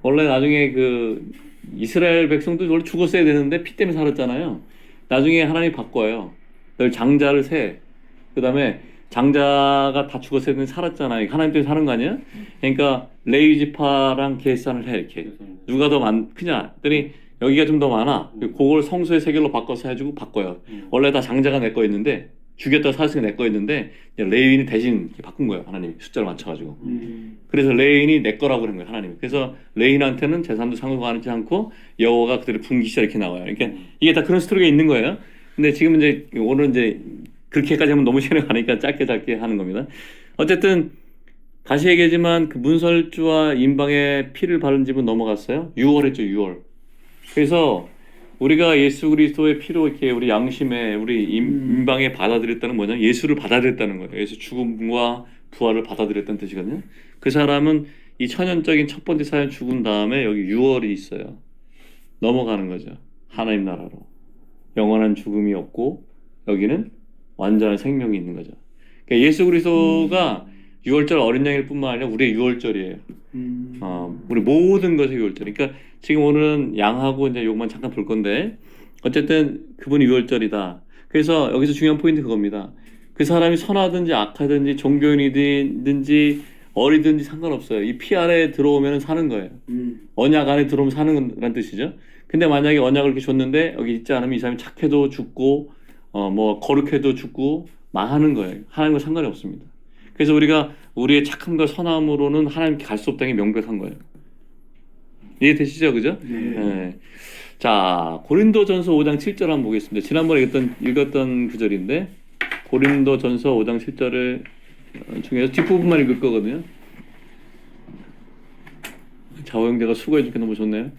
S1: 원래 나중에 그 이스라엘 백성도 원래 죽었어야 되는데 피 때문에 살았잖아요. 나중에 하나님이 바꿔요. 널 장자를 세. 그 다음에 장자가 다 죽었어야 되는데 살았잖아요. 하나님 때문에 사는 거 아니야? 그러니까 레위 지파랑 계산을 해 이렇게. 누가 더 크냐? 했더니 여기가 좀 더 많아. 그걸 성소의 세겔로 바꿔서 해주고 바꿔요. 원래 다 장자가 내 거였는데 죽였다가 살았으니까 내 거였는데 레위인이 대신 이렇게 바꾼 거예요. 하나님이 숫자를 맞춰가지고. 그래서 레위인이 내 거라고 그런 거예요. 하나님이. 그래서 레위인한테는 재산도 상속하지 않고 여호와가 그들을 분기시켜 이렇게 나와요. 그러니까 이게 다 그런 스토리가 있는 거예요. 근데 지금 이제 오늘 이제 그렇게까지 하면 너무 시간이 가니까 짧게 하는 겁니다. 어쨌든 다시 얘기하지만 그 문설주와 임방의 피를 바른 집은 넘어갔어요. 6월 했죠. 6월. 그래서 우리가 예수 그리스도의 피로 이렇게 우리 양심에 우리 임방에 받아들였다는 뭐냐면 예수를 받아들였다는 거예요. 예수 죽음과 부활을 받아들였다는 뜻이거든요. 그 사람은 이 천연적인 첫 번째 사연 죽은 다음에 여기 6월이 있어요. 넘어가는 거죠. 하나님 나라로. 영원한 죽음이 없고 여기는 완전한 생명이 있는 거죠. 그러니까 예수 그리스도가 유월절 어린 양일 뿐만 아니라 우리의 유월절이에요. 우리 모든 것의 유월절. 그러니까 지금 오늘은 양하고 이제 요것만 잠깐 볼 건데 어쨌든 그분이 유월절이다. 그래서 여기서 중요한 포인트 그겁니다. 그 사람이 선하든지 악하든지 종교인이든지 어리든지 상관없어요. 이 피 아래에 들어오면 사는 거예요. 언약 안에 들어오면 사는 거란 뜻이죠. 근데 만약에 언약을 이렇게 줬는데 여기 있지 않으면 이 사람이 착해도 죽고 뭐 거룩해도 죽고 망하는 거예요. 하나님과 상관이 없습니다. 그래서 우리가 우리의 착함과 선함으로는 하나님께 갈 수 없다는 게 명백한 거예요. 이해되시죠? 그죠? 네. 자, 고린도전서 5장 7절 한번 보겠습니다. 지난번에 읽었던 구절인데 고린도전서 5장 7절을 중에서 뒷부분만 읽을 거거든요. 자호 형제가 수고해 주게 너무 좋네요.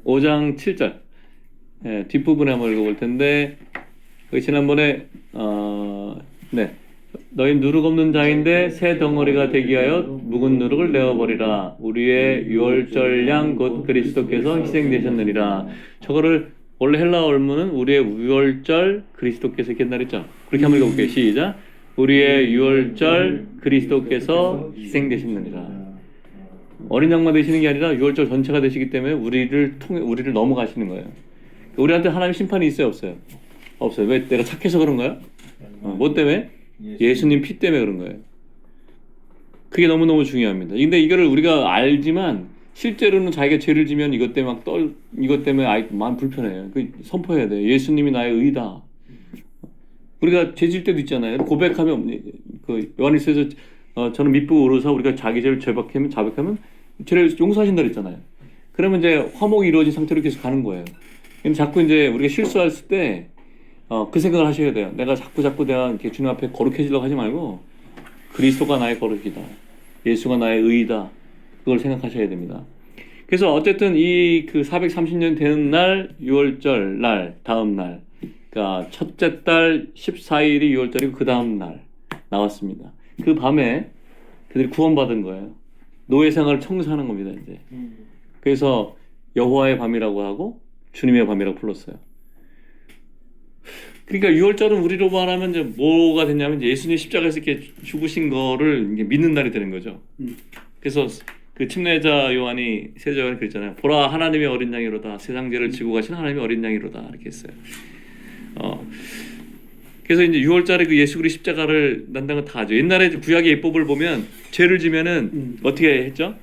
S1: 5장 7절. 네, 뒷부분에 한번 읽어볼 텐데 여기 지난번에 네. 너희 누룩 없는 자인데 새 덩어리가 되기 위하여 묵은 누룩을 내어버리라. 우리의 유월절 양 곧 그리스도께서 희생되셨느니라. 저거를 원래 헬라어 원문은 우리의 유월절 그리스도께서 이렇게 옛날에 했죠. 그렇게 한번 읽어볼게요. 시작. 우리의 유월절 그리스도께서 희생되셨느니라. 어린 양만 되시는 게 아니라 유월절 전체가 되시기 때문에 우리를 넘어가시는 거예요. 우리한테 하나님 심판이 있어요, 없어요? 없어요. 왜? 내가 착해서 그런가요? 뭐 때문에? 예수님 피 때문에 그런 거예요. 그게 너무너무 중요합니다. 근데 이거를 우리가 알지만 실제로는 자기가 죄를 지면 이것 때문에 마음 불편해요. 선포해야 돼요. 예수님이 나의 의다. 우리가 죄 질 때도 있잖아요. 고백하면 요한일서에서 저는 믿고 오르사 우리가 자기 죄를 자백하면 죄를 용서하신다 그랬잖아요. 그러면 이제 화목이 이루어진 상태로 계속 가는 거예요. 근데 자꾸 이제 우리가 실수했을 때 그 생각을 하셔야 돼요. 내가 자꾸 내가 이렇게 주님 앞에 거룩해지려고 하지 말고 그리스도가 나의 거룩이다. 예수가 나의 의이다. 그걸 생각하셔야 됩니다. 그래서 어쨌든 이 그 430년 되는 날 6월절 날 다음 날 그러니까 첫째 달 14일이 6월절이고 그 다음 날 나왔습니다. 그 밤에 그들이 구원받은 거예요. 노예 생활을 청소하는 겁니다. 이제. 그래서 여호와의 밤이라고 하고 주님의 밤이라고 불렀어요. 그러니까 6월절은 우리로 말하면 이제 뭐가 됐냐면 이제 예수님 십자가에서 이렇게 죽으신 거를 이제 믿는 날이 되는 거죠. 그래서 그 침례자 요한이 세자 요한이 그랬잖아요. 보라 하나님의 어린 양이로다. 세상 죄를 지고 가신 하나님의 어린 양이로다. 이렇게 했어요. 그래서 이제 6월절에 그 예수 그리스도 십자가를 난다는 거 다 하죠. 옛날에 구약의 예법을 보면 죄를 지면은 어떻게 했죠?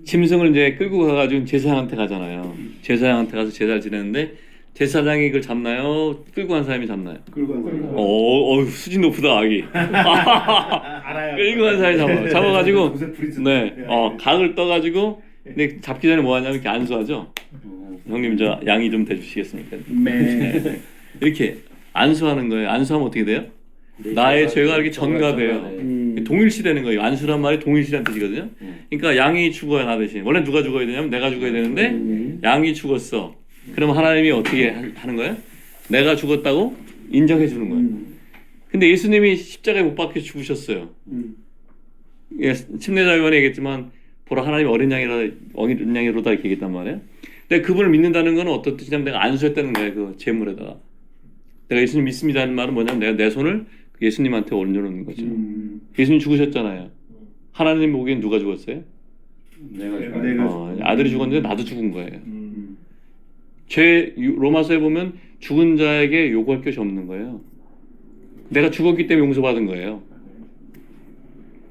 S1: 짐승을 이제 끌고 가가지고 제사장한테 가잖아요. 제사장한테 가서 제사를 지내는데 제사장이 그걸 잡나요? 끌고 간 사람이 잡나요?
S2: 끌고 간 사람.
S1: 수준 높다 아기.
S2: 알아요.
S1: 끌고 간 사람이 잡아가지고 네, 각을 떠가지고 근데 잡기 전에 뭐 하냐면 이렇게 안수하죠. 형님 저 양이 좀 대주시겠습니까?
S2: 네.
S1: 이렇게 안수하는 거예요. 안수하면 어떻게 돼요? 나의 죄가 이렇게 전가돼요. 동일시되는 거예요. 안수란 말이 동일시라는 뜻이거든요. 그러니까 양이 죽어야 나 대신. 원래 누가 죽어야 되냐면 내가 죽어야 되는데 양이 죽었어. 그럼 하나님이 어떻게 하는 거예요? 내가 죽었다고 인정해 주는 거예요. 근데 예수님이 십자가에 못 박혀 죽으셨어요. 예, 침례자 요한이 얘기했지만 보라 하나님 어린 양이로다 이렇게 얘기했단 말이에요. 근데 그분을 믿는다는 건 어떤 뜻이냐면 내가 안수했다는 거예요. 그 제물에다가. 내가 예수님 믿습니다 하는 말은 뭐냐면 내가 내 손을 예수님한테 올려놓는 거죠. 예수님 죽으셨잖아요. 하나님 보기엔 누가 죽었어요?
S2: 내가
S1: 아들이 죽었는데 나도 죽은 거예요. 로마서에 보면 죽은 자에게 요구할 것이 없는 거예요. 내가 죽었기 때문에 용서받은 거예요.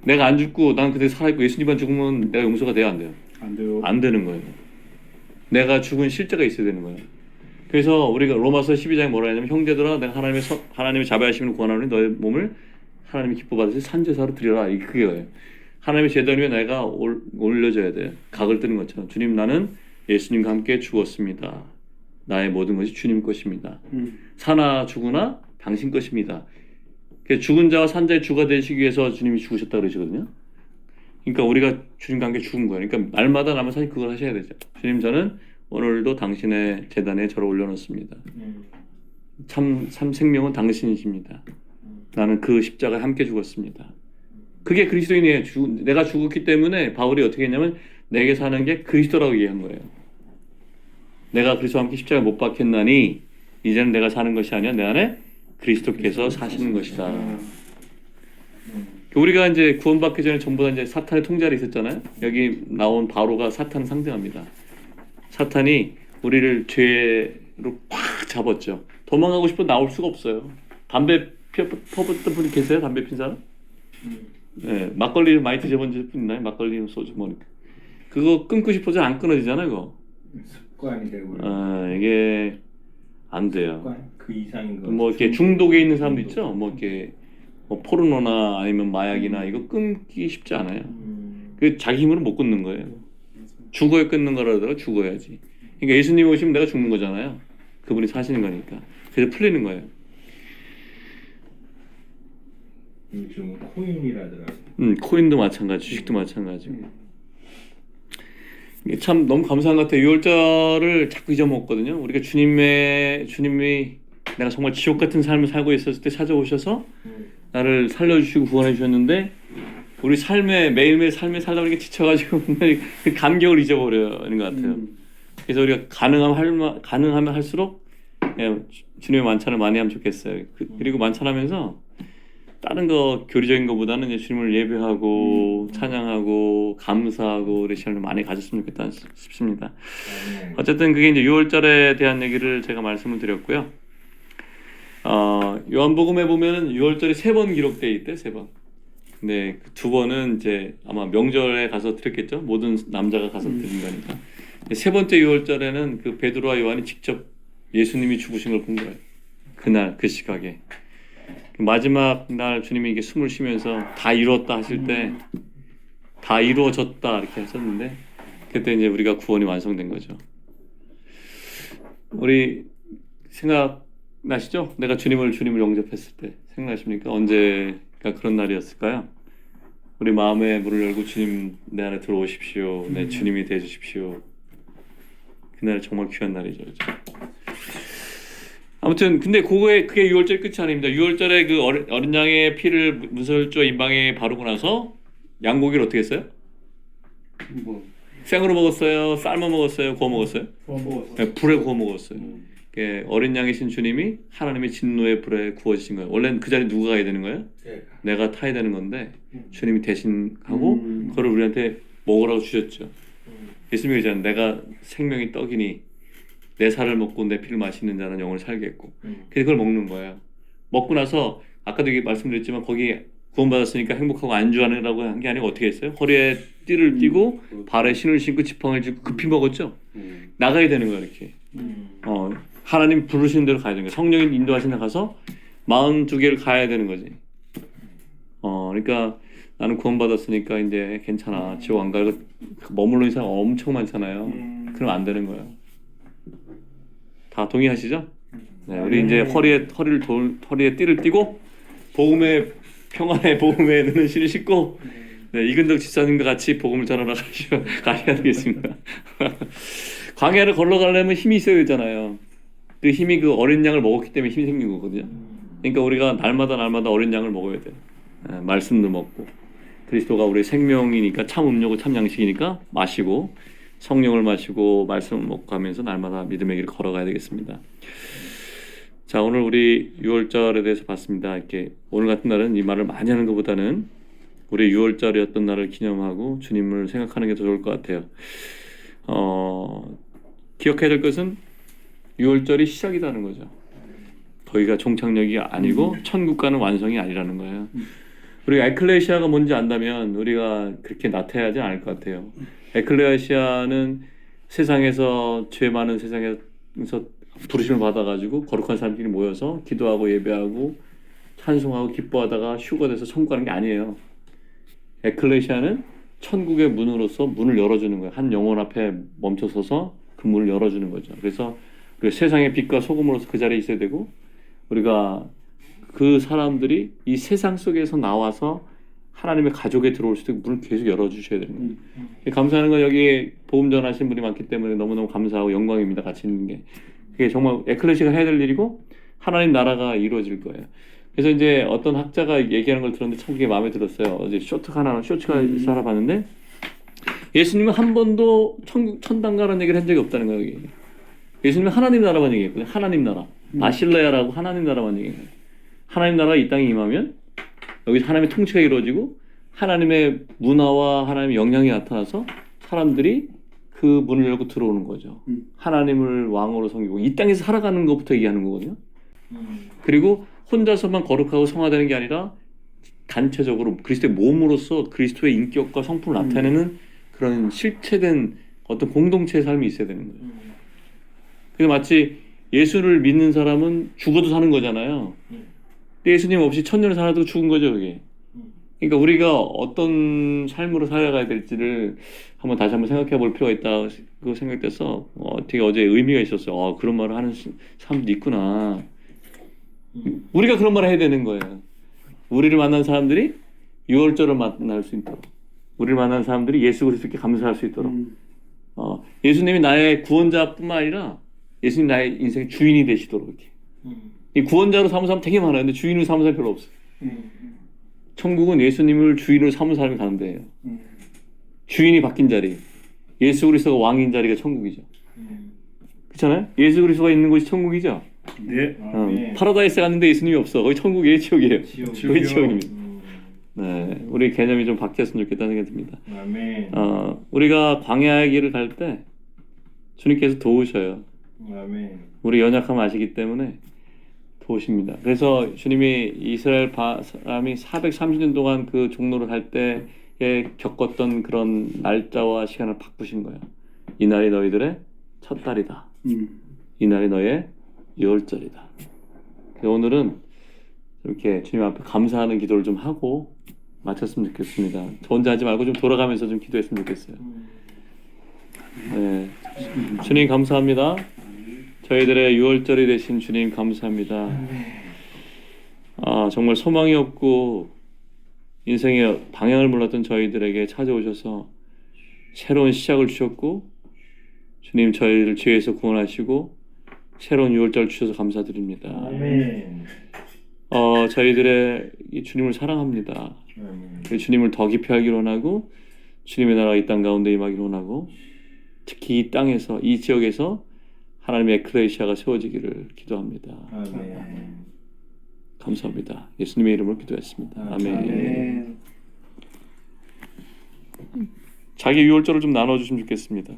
S1: 내가 안 죽고 난 그때 살아있고 예수님만 죽으면 내가 용서가 돼요, 안 돼요?
S2: 안 돼요.
S1: 안 되는 거예요. 내가 죽은 실제가 있어야 되는 거예요. 그래서 우리가 로마서 12장에 뭐라 하냐면 형제들아 내가 하나님의 자비하심을 구하노니 너의 몸을 하나님이 기뻐 받으시 산제사로 드리라. 이게 그거예요. 하나님의 제단 위에 내가 올려줘야 돼요. 각을 뜨는 것처럼 주님 나는 예수님과 함께 죽었습니다. 나의 모든 것이 주님 것입니다. 사나 죽으나 당신 것입니다. 죽은 자와 산 자의 주가 되시기 위해서 주님이 죽으셨다고 그러시거든요. 그러니까 우리가 주님과 함께 죽은 거예요. 그러니까 날마다 나면 사실 그걸 하셔야 되죠. 주님 저는 오늘도 당신의 제단에 저를 올려놓습니다. 참 생명은 당신이십니다. 나는 그 십자가에 함께 죽었습니다. 그게 그리스도인이에요. 내가 죽었기 때문에 바울이 어떻게 했냐면 내게 사는 게 그리스도라고 얘기한 거예요. 내가 그리스도와 함께 십자가에 못 박혔나니 이제는 내가 사는 것이 아니라 내 안에 그리스도께서 사시는 것이다. 우리가 이제 구원받기 전에 전부 다 이제 사탄의 통제 아래 있었잖아요. 여기 나온 바로가 사탄을 상징합니다. 사탄이 우리를 죄로 꽉 잡았죠. 도망가고 싶어 나올 수가 없어요. 담배 퍼붓던 분 계세요? 담배 핀 사람? 네, 막걸리를 많이 드셔본 분 있나요? 막걸리 소주 뭐 그거 끊고 싶어도 안 끊어지잖아요. 그거.
S3: 습관이 되고
S1: 이게 안 돼요.
S3: 습관 그 이상인 거.
S1: 뭐 이렇게 중독에 있는 사람도 있죠. 뭐 이렇게 뭐 포르노나 아니면 마약이나 이거 끊기 쉽지 않아요. 그 자기 힘으로 못 끊는 거예요. 죽어야 끊는 거라더라. 죽어야지. 그러니까 예수님 오시면 내가 죽는 거잖아요. 그분이 사시는 거니까. 그래서 풀리는 거예요.
S3: 요즘 코인이라더라고.
S1: 코인도 마찬가지, 주식도 마찬가지고. 이게 참 너무 감사한 것 같아요. 6월절을 자꾸 잊어먹거든요. 우리가 주님이 내가 정말 지옥 같은 삶을 살고 있었을 때 찾아오셔서 나를 살려주시고 구원해 주셨는데 우리 삶에 매일매일 삶에 살다 보니까 지쳐가지고 그 감격을 잊어버리는 것 같아요. 그래서 우리가 가능하면 할수록 주님의 만찬을 많이 하면 좋겠어요. 그리고 만찬하면서 다른 거 교리적인 것보다는 이제 주님을 예배하고 찬양하고 감사하고 우리 시간을 많이 가졌으면 좋겠다 싶습니다. 어쨌든 그게 이제 6월절에 대한 얘기를 제가 말씀을 드렸고요. 요한복음에 보면은 6월절이 3번 기록되어 있대, 3번. 근데 그 2번은 이제 아마 명절에 가서 드렸겠죠. 모든 남자가 가서 드린 거니까. 3번째 6월절에는 그 베드로와 요한이 직접 예수님이 죽으신 걸 본 거예요. 그날 그 시각에. 마지막 날 주님이 이게 숨을 쉬면서 다 이루었다 하실 때 다 이루어졌다 이렇게 하셨는데 그때 이제 우리가 구원이 완성된 거죠. 우리 생각나시죠? 내가 주님을 영접했을 때 생각나십니까? 언제가 그런 날이었을까요? 우리 마음의 문을 열고 주님 내 안에 들어오십시오. 내 주님이 되어주십시오. 그날 정말 귀한 날이죠. 그렇죠? 아무튼 근데 그게 6월절 끝이 아닙니다. 6월절에 그 어린 양의 피를 문설주 임방에 바르고 나서 양고기를 어떻게 했어요?
S2: 뭐
S1: 생으로 먹었어요? 삶아 먹었어요? 구워 먹었어요?
S2: 먹었어.
S1: 네, 불에 구워 먹었어요. 어린 양이신 주님이 하나님의 진노의 불에 구워지신 거예요. 원래는 그 자리에 누가 가야 되는 거예요? 내가 타야 되는 건데 주님이 대신하고 그걸 우리한테 먹으라고 주셨죠. 예수님이 그러잖아요. 내가 생명이 떡이니 내 살을 먹고 내 피를 마시는 자는 영원히 살겠고. 그래서 그걸 먹는 거예요. 먹고 나서 아까도 말씀드렸지만 거기 구원받았으니까 행복하고 안주하느라고 한 게 아니고 어떻게 했어요? 허리에 띠를 띠고 발에 신을 신고 지팡이를 쥐고 급히 먹었죠. 나가야 되는 거예요. 이렇게. 하나님 부르시는 대로 가야 되는 거예요. 성령이 인도하시는 데 가서 42개를 가야 되는 거지. 그러니까 나는 구원받았으니까 이제 괜찮아. 지옥 안 가고 머물러 있는 사람 엄청 많잖아요. 그럼 안 되는 거예요. 다 동의하시죠? 네, 우리 이제 허리에 띠를 띠고 복음의 평안의 복음에 눈을 신을 씻고 이근덕 집사님과 같이 복음을 전하러 가셔야 되겠습니다. 광야를 걸어가려면 힘이 있어야 되잖아요. 그 힘이 그 어린 양을 먹었기 때문에 힘이 생긴 거거든요. 그러니까 우리가 날마다 어린 양을 먹어야 돼요. 말씀도 먹고 그리스도가 우리의 생명이니까 참 음료고 참 양식이니까 마시고 성령을 마시고 말씀을 먹고 하면서 날마다 믿음의 길을 걸어가야 되겠습니다. 자, 오늘 우리 6월절에 대해서 봤습니다. 이렇게 오늘 같은 날은 이 말을 많이 하는 것보다는 우리 6월절이었던 날을 기념하고 주님을 생각하는 게 더 좋을 것 같아요. 기억해야 될 것은 6월절이 시작이라는 거죠. 거기가 종착역이 아니고 천국가는 완성이 아니라는 거예요. 우리가 에클레시아가 뭔지 안다면 우리가 그렇게 나태하지 않을 것 같아요. 에클레시아는 세상에서 죄 많은 세상에서 부르심을 받아가지고 거룩한 사람들이 모여서 기도하고 예배하고 찬송하고 기뻐하다가 휴가 돼서 천국 가는 게 아니에요. 에클레시아는 천국의 문으로서 문을 열어주는 거예요. 한 영혼 앞에 멈춰서서 그 문을 열어주는 거죠. 그래서 세상의 빛과 소금으로서 그 자리에 있어야 되고 우리가 그 사람들이 이 세상 속에서 나와서 하나님의 가족에 들어올 수 있도록 문을 계속 열어주셔야 되는 거예요. 감사하는 건 여기 복음 전하신 분이 많기 때문에 너무너무 감사하고 영광입니다. 같이 있는 게. 그게 정말 에클레시아가 해야 될 일이고 하나님 나라가 이루어질 거예요. 그래서 이제 어떤 학자가 얘기하는 걸 들었는데 참 그게 마음에 들었어요. 어제 쇼츠가 알아봤는데 예수님은 한 번도 천당 가라는 얘기를 한 적이 없다는 거예요. 여기. 예수님은 하나님 나라만 얘기했거든요. 하나님 나라. 바실레아라고 하나님 나라만 얘기해요. 하나님 나라가 이 땅에 임하면 여기서 하나님의 통치가 이루어지고 하나님의 문화와 하나님의 영향이 나타나서 사람들이 그 문을 열고 들어오는 거죠. 하나님을 왕으로 섬기고 이 땅에서 살아가는 것부터 얘기하는 거거든요. 그리고 혼자서만 거룩하고 성화되는 게 아니라 단체적으로 그리스도의 몸으로서 그리스도의 인격과 성품을 나타내는 그런 실체된 어떤 공동체의 삶이 있어야 되는 거예요. 그래서 마치 예수를 믿는 사람은 죽어도 사는 거잖아요. 근데 예수님 없이 천년을 살아도 죽은 거죠, 그게. 그러니까 우리가 어떤 삶으로 살아가야 될지를 다시 한번 생각해 볼 필요가 있다고 생각돼서 되게 어제 의미가 있었어요. 그런 말을 하는 사람도 있구나. 우리가 그런 말을 해야 되는 거예요. 우리를 만난 사람들이 유월절을 만날 수 있도록, 우리를 만난 사람들이 예수 그리스도께 감사할 수 있도록, 예수님이 나의 구원자뿐만 아니라 예수님 나의 인생의 주인이 되시도록 이렇게. 이 구원자로 삼은 사람 되게 많아요. 근데 주인으로 삼은 사람이 별로 없어요. 천국은 예수님을 주인으로 삼은 사람이 가는 데예요. 주인이 바뀐 자리, 예수 그리스도가 왕인 자리가 천국이죠. 그렇잖아요? 예수 그리스도가 있는 곳이 천국이죠.
S2: 네.
S1: 파라다이스 갔는데 예수님이 없어. 거기 천국이에요, 지옥이에요? 거기 지옥입니다. 네, 우리 개념이 좀 바뀌었으면 좋겠다는 생각이 듭니다.
S3: 아멘.
S1: 우리가 광야의 길을 갈 때 주님께서 도우셔요.
S3: 아멘.
S1: 우리 연약함을 아시기 때문에 도우십니다. 그래서 주님이 이스라엘 사람이 430년 동안 그 종로를 갈 때에 겪었던 그런 날짜와 시간을 바꾸신 거예요. 이 날이 너희들의 첫 달이다. 이 날이 너의 유월절이다. 오늘은 이렇게 주님 앞에 감사하는 기도를 좀 하고 마쳤으면 좋겠습니다. 저 혼자 하지 말고 좀 돌아가면서 좀 기도했으면 좋겠어요. 네, 주님 감사합니다. 저희들의 유월절이 되신 주님 감사합니다. 정말 소망이 없고 인생의 방향을 몰랐던 저희들에게 찾아오셔서 새로운 시작을 주셨고 주님 저희를 죄에서 구원하시고 새로운 유월절 주셔서 감사드립니다.
S3: 아멘.
S1: 저희들의 이 주님을 사랑합니다.
S3: 아멘.
S1: 주님을 더 깊이 알기를 원하고 주님의 나라가 이 땅 가운데 임하기를 원하고 특히 이 땅에서 이 지역에서 하나님의 에클레시아가 세워지기를 기도합니다.
S3: 아멘.
S1: 감사합니다. 예수님의 이름으로 기도했습니다. 아멘.
S2: 아멘.
S1: 자기 유월절을 좀 나눠주시면 좋겠습니다.